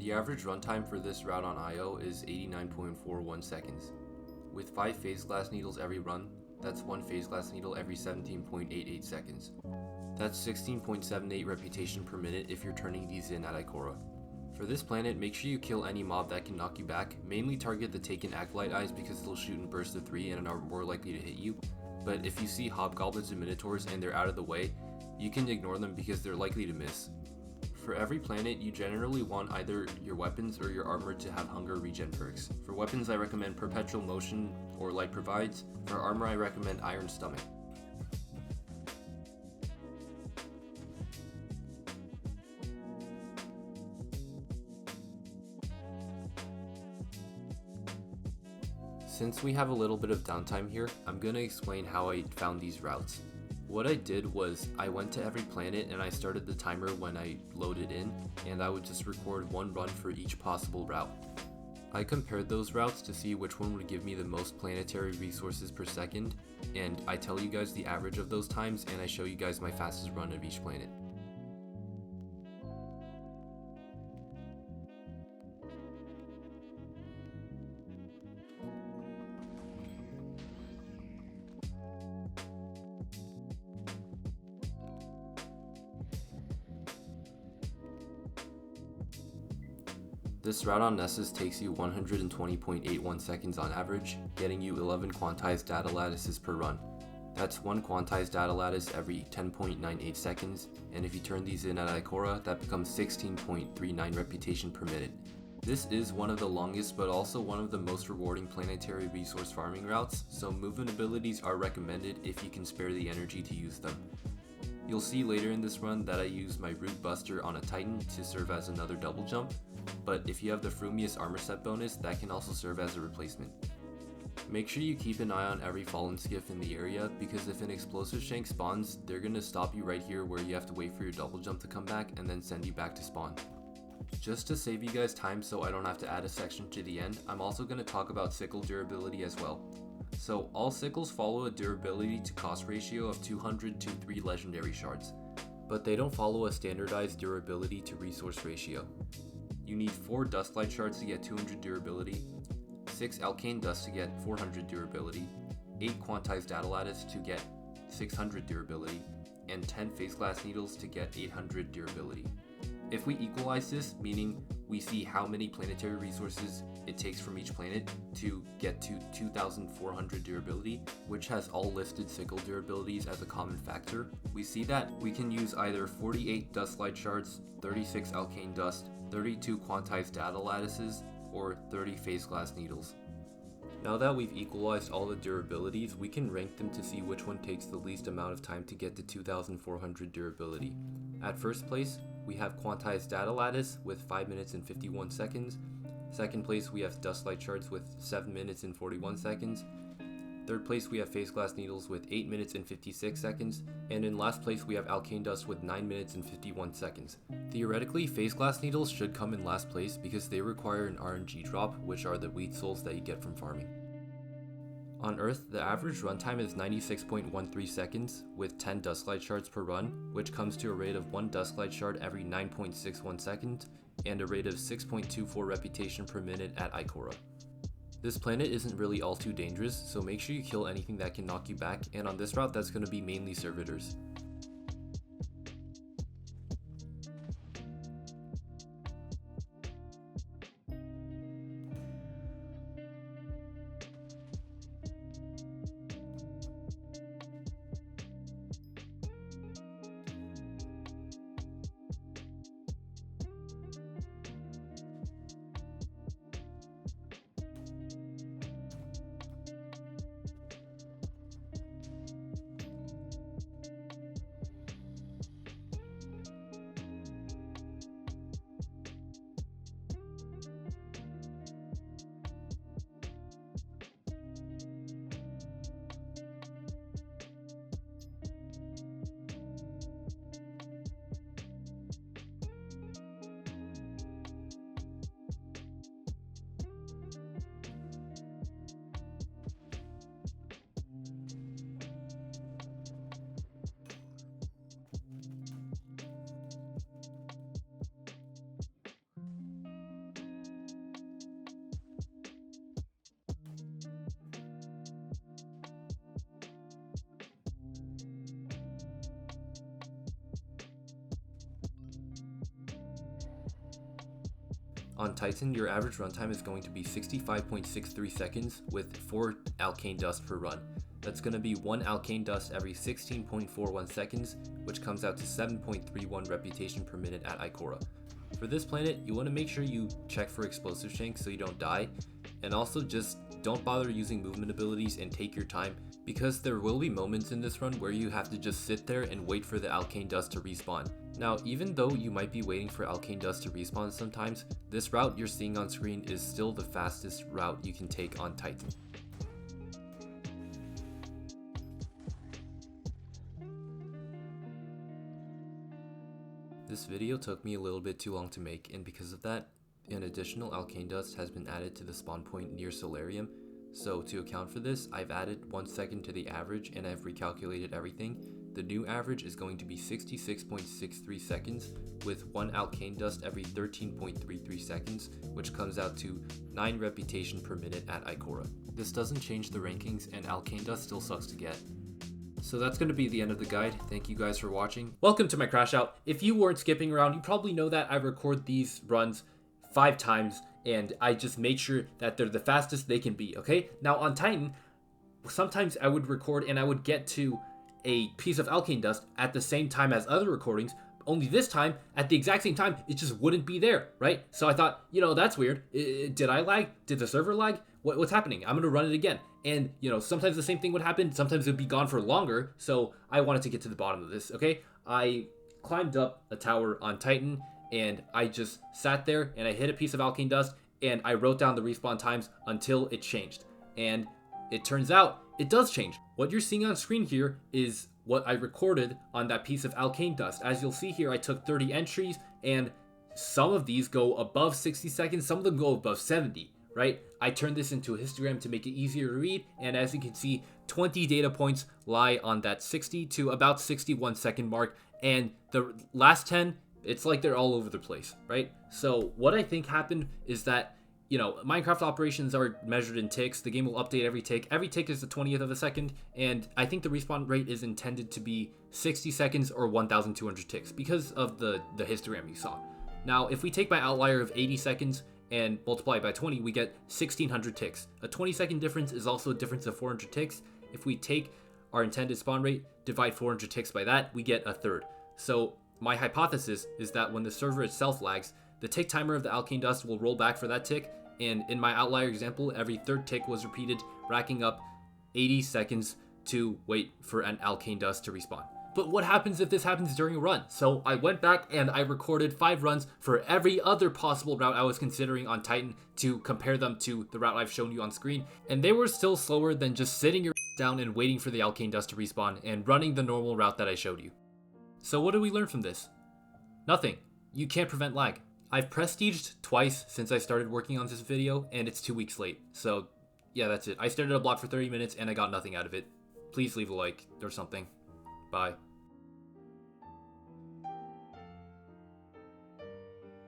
The average runtime for this route on IO is 89.41 seconds. With 5 phase glass needles every run, that's 1 phase glass needle every 17.88 seconds. That's 16.78 reputation per minute if you're turning these in at Ikora. For this planet, make sure you kill any mob that can knock you back. Mainly target the Taken Acolyte eyes because they'll shoot in bursts of 3 and are more likely to hit you. But if you see hobgoblins and minotaurs and they're out of the way, you can ignore them because they're likely to miss. For every planet, you generally want either your weapons or your armor to have hunger regen perks. For weapons, I recommend Perpetual Motion or Light Provides. For armor, I recommend Iron Stomach. Since we have a little bit of downtime here, I'm going to explain how I found these routes. What I did was I went to every planet and I started the timer when I loaded in, and I would just record one run for each possible route. I compared those routes to see which one would give me the most planetary resources per second, and I tell you guys the average of those times and I show you guys my fastest run of each planet. This route on Nessus takes you 120.81 seconds on average, getting you 11 quantized data lattices per run. That's 1 quantized data lattice every 10.98 seconds, and if you turn these in at Ikora, that becomes 16.39 reputation per minute. This is one of the longest but also one of the most rewarding planetary resource farming routes, so movement abilities are recommended if you can spare the energy to use them. You'll see later in this run that I use my Root Buster on a Titan to serve as another double jump, but if you have the Frumious armor set bonus, that can also serve as a replacement. Make sure you keep an eye on every fallen skiff in the area, because if an explosive shank spawns, they're going to stop you right here where you have to wait for your double jump to come back and then send you back to spawn. Just to save you guys time so I don't have to add a section to the end, I'm also going to talk about sickle durability as well. So all sickles follow a durability to cost ratio of 200 to 3 legendary shards, but they don't follow a standardized durability to resource ratio. You need 4 Dustlight shards to get 200 durability, 6 Alkane Dust to get 400 durability, 8 Quantized Data Lattice to get 600 durability, and 10 Phase Glass Needles to get 800 durability. If we equalize this, meaning we see how many planetary resources it takes from each planet to get to 2400 durability, which has all listed sickle durabilities as a common factor, we see that we can use either 48 Dustlight Shards, 36 Alkane Dust, 32 Quantized Data Lattices, or 30 Phase Glass Needles. Now that we've equalized all the durabilities, we can rank them to see which one takes the least amount of time to get to 2400 durability. At first place, we have Quantized Data Lattice with 5 minutes and 51 seconds. Second place, we have Dustlight Shards with 7 minutes and 41 seconds. Third place, we have Phase Glass Needles with 8 minutes and 56 seconds. And in last place, we have Alkane Dust with 9 minutes and 51 seconds. Theoretically, Phase Glass Needles should come in last place because they require an RNG drop, which are the wheat souls that you get from farming. On Earth, the average runtime is 96.13 seconds, with 10 Dustlight Shards per run, which comes to a rate of 1 Dustlight Shard every 9.61 seconds, and a rate of 6.24 reputation per minute at Ikora. This planet isn't really all too dangerous, so make sure you kill anything that can knock you back, and on this route that's going to be mainly servitors. On Titan, your average runtime is going to be 65.63 seconds with 4 alkane dust per run. That's going to be 1 alkane dust every 16.41 seconds, which comes out to 7.31 reputation per minute at Ikora. For this planet, you want to make sure you check for explosive shanks so you don't die, and also just don't bother using movement abilities and take your time, because there will be moments in this run where you have to just sit there and wait for the alkane dust to respawn. Now, even though you might be waiting for alkane dust to respawn sometimes, this route you're seeing on screen is still the fastest route you can take on Titan. This video took me a little bit too long to make, and because of that, an additional alkane dust has been added to the spawn point near Solarium. So to account for this, I've added 1 second to the average and I've recalculated everything. The new average is going to be 66.63 seconds with 1 alkane dust every 13.33 seconds, which comes out to 9 reputation per minute at Ikora. This doesn't change the rankings and alkane dust still sucks to get. So that's going to be the end of the guide. Thank you guys for watching. Welcome to my crash out. If you weren't skipping around, you probably know that I record these runs 5 times and I just make sure that they're the fastest they can be, okay? Now on Titan, sometimes I would record and I would get to a piece of alkane dust at the same time as other recordings, only this time, at the exact same time, it just wouldn't be there, right? So I thought, that's weird. Did I lag? Did the server lag? What's happening? I'm gonna run it again. And, sometimes the same thing would happen. Sometimes it would be gone for longer. So I wanted to get to the bottom of this, okay? I climbed up a tower on Titan and I just sat there and I hit a piece of alkane dust and I wrote down the respawn times until it changed. And it turns out it does change. What you're seeing on screen here is what I recorded on that piece of alkane dust. As you'll see here, I took 30 entries and some of these go above 60 seconds, some of them go above 70, right? I turned this into a histogram to make it easier to read, and as you can see, 20 data points lie on that 60 to about 61 second mark, and the last 10, it's like they're all over the place, right? So what I think happened is that, Minecraft operations are measured in ticks. The game will update every tick. Every tick is the 20th of a second, and I think the respawn rate is intended to be 60 seconds or 1,200 ticks because of the histogram you saw. Now, if we take my outlier of 80 seconds and multiply it by 20, we get 1,600 ticks. A 20-second difference is also a difference of 400 ticks. If we take our intended spawn rate, divide 400 ticks by that, we get a third. So my hypothesis is that when the server itself lags, the tick timer of the alkane dust will roll back for that tick, and in my outlier example, every third tick was repeated, racking up 80 seconds to wait for an alkane dust to respawn. But what happens if this happens during a run? So I went back and I recorded 5 runs for every other possible route I was considering on Titan to compare them to the route I've shown you on screen, and they were still slower than just sitting your down and waiting for the alkane dust to respawn and running the normal route that I showed you. So what did we learn from this? Nothing. You can't prevent lag. I've prestiged twice since I started working on this video, and it's 2 weeks late. So yeah, that's it. I stared at a block for 30 minutes and I got nothing out of it. Please leave a like or something. Bye.